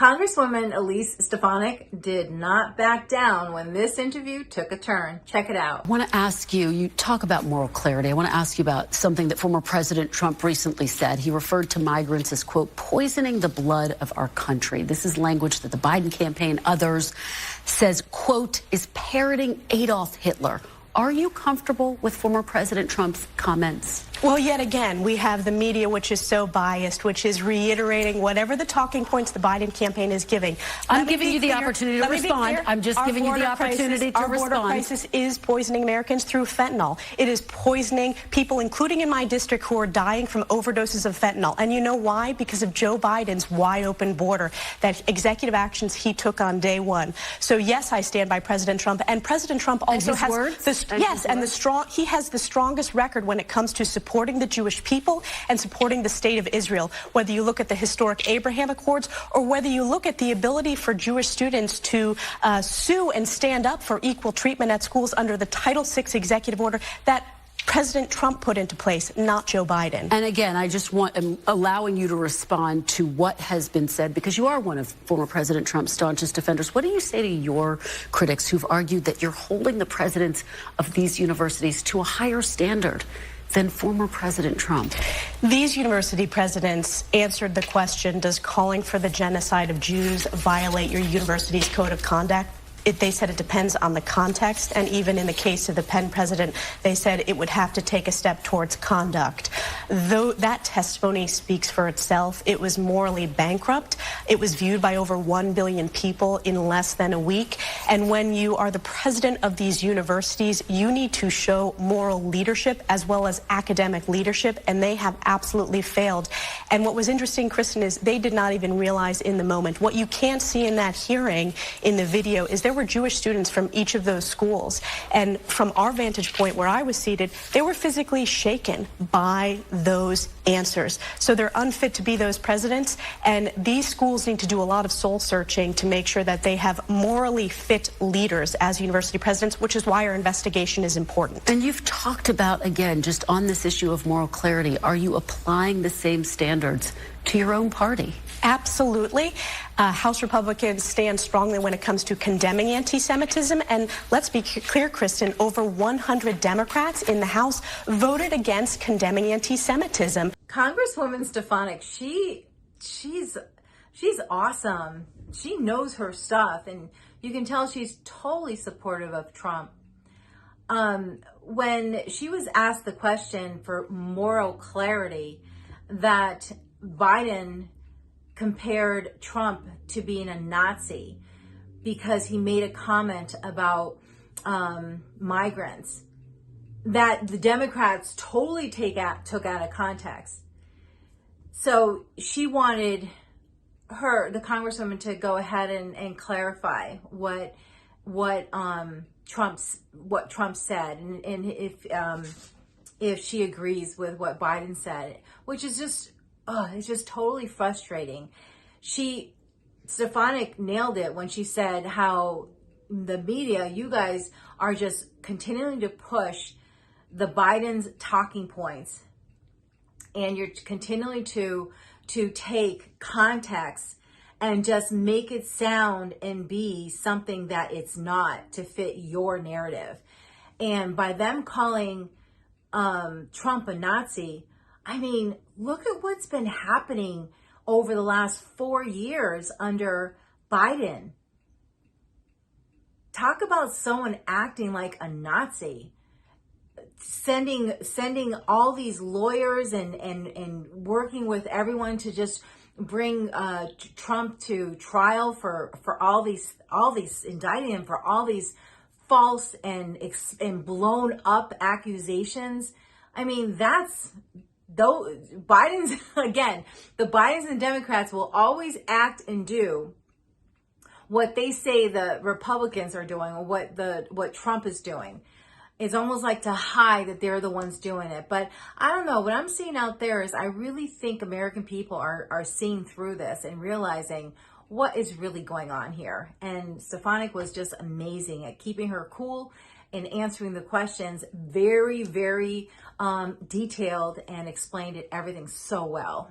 Congresswoman Elise Stefanik did not back down when this interview took a turn. Check it out. I want to ask you, you talk about moral clarity. I want to ask you about something that former President Trump recently said. He referred to migrants as, quote, poisoning the blood of our country. This is language that the Biden campaign, others, says, quote, is parroting Adolf Hitler. Are you comfortable with former President Trump's comments? Well, yet again, we have the media, which is so biased, which is reiterating whatever the talking points the Biden campaign is giving. I'm giving you the opportunity to respond. I'm just giving you the opportunity to respond. Our border crisis is poisoning Americans through fentanyl. It is poisoning people, including in my district, who are dying from overdoses of fentanyl. And you know why? Because of Joe Biden's wide-open border, that executive actions he took on day one. So, yes, I stand by President Trump. And President Trump also has he has the strongest record when it comes to supporting the Jewish people and supporting the state of Israel, whether you look at the historic Abraham Accords or whether you look at the ability for Jewish students to sue and stand up for equal treatment at schools under the Title VI executive order that President Trump put into place, not Joe Biden. And again, I just am allowing you to respond to what has been said, because you are one of former President Trump's staunchest defenders. What do you say to your critics who've argued that you're holding the presidents of these universities to a higher standard than former President Trump? These university presidents answered the question, does calling for the genocide of Jews violate your university's code of conduct? They said it depends on the context, and even in the case of the Penn president, they said it would have to take a step towards conduct. Though that testimony speaks for itself, it was morally bankrupt. It was viewed by over 1 billion people in less than a week. And when you are the president of these universities, you need to show moral leadership as well as academic leadership, and they have absolutely failed. And what was interesting, Kristen, is they did not even realize in the moment. What you can't see in that hearing in the video is there were Jewish students from each of those schools. And from our vantage point where I was seated, they were physically shaken by those answers. So they're unfit to be those presidents. And these schools need to do a lot of soul searching to make sure that they have morally fit leaders as university presidents, which is why our investigation is important. And you've talked about, again, just on this issue of moral clarity, are you applying the same standards to your own party? Absolutely. House Republicans stand strongly when it comes to condemning anti-Semitism. And let's be clear, Kristen, over 100 Democrats in the House voted against condemning anti-Semitism. Congresswoman Stefanik, she's awesome. She knows her stuff, and you can tell she's totally supportive of Trump. When she was asked the question for moral clarity, that Biden compared Trump to being a Nazi because he made a comment about migrants that the Democrats totally took out of context. So she wanted the congresswoman to go ahead and clarify what Trump said, and if she agrees with what Biden said, which is just it's just totally frustrating. Stefanik nailed it when she said how the media, you guys are just continuing to push the Biden's talking points, and you're continuing to take context and just make it sound and be something that it's not, to fit your narrative. And by them calling Trump a Nazi, I mean, look at what's been happening over the last 4 years under Biden. Talk about someone acting like a Nazi, sending all these lawyers and working with everyone to just bring Trump to trial for all these indicting him for all these false and blown up accusations. I mean, though Biden's, again, the Bidens and Democrats will always act and do what they say the Republicans are doing, or what Trump is doing. It's almost like to hide that they're the ones doing it. But I don't know, what I'm seeing out there is I really think American people are seeing through this and realizing what is really going on here. And Stefanik was just amazing at keeping her cool and answering the questions, very, very detailed, and explained everything so well.